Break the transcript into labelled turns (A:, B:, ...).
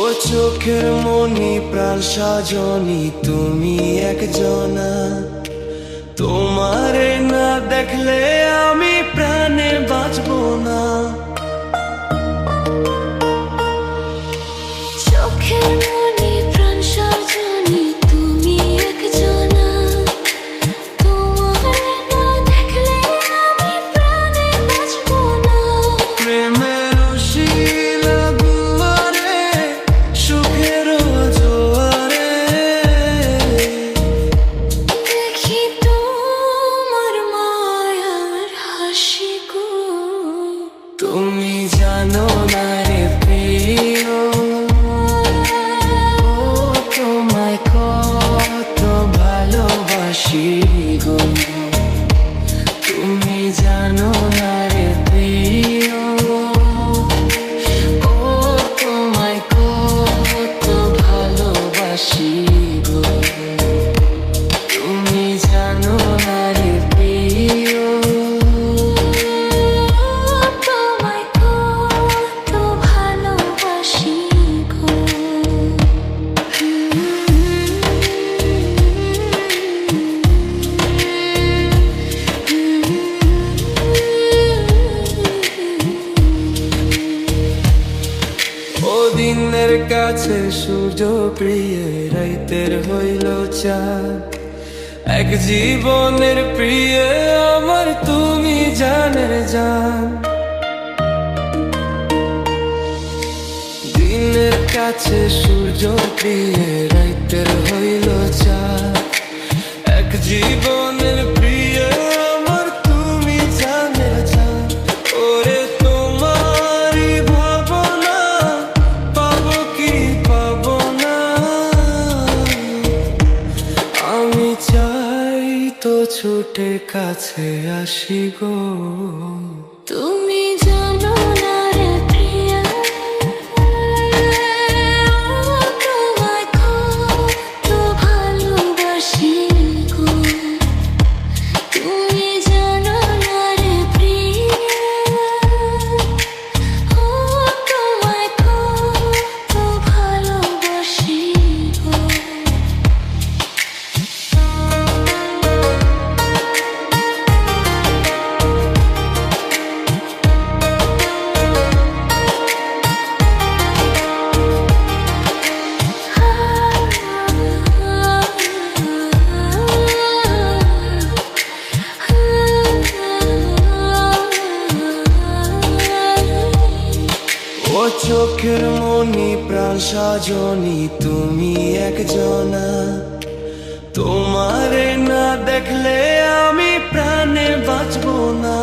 A: ও চোখের মনি প্রাণ সাজনি তুমি একজনা, তোমারে না দেখলে আমি প্রাণে বাঁচবো না।
B: চোখের মনি প্রাণ সাজনি তুমি একজনা, তোমারে না দেখলে আমি প্রাণে বাঁচবো না।
A: প্রেমের শিলা দুয়ারে সুখের জোয়ারে
B: দেখি তোমার মায়ার হাসি গো।
A: তুমি জানো না রে প্রিয়, তোমায় কত ভালোবাসি গো। তুমি জানো না রে প্রিয়, ও তোমায় কত ভালোবাসি গো। তুমি জানো না রে প্রিয়,
B: তোমায় কত ভালোবাসি গো।
A: ও দিনের কাছে সূর্য প্রিয়, রাইতের হইল চাঁদ। এক জীবনের প্রিয় আমার তুমি জানের জান। দিনের কাছে সূর্য প্রিয়, রাইতের হইল চাঁদ। এক জীবনের প্রিয় আমার তুমি জানের জান। ওরে তোমারই ভাবনা পাবো কি পাবো না, আমি চাই তো ছুটে কাছে আসি গো।
B: তুমি জানো না রে প্রিয়া, তোমায় কত ভালোবাসি গো। তুমি জানো না রে প্রিয়া, তোমায় কত ভালোবাসি গো।
A: ও চোখের মনি প্রাণ সাজনি তুমি একজনা, তোমারে না দেখলে আমি প্রাণে বাঁচবো না।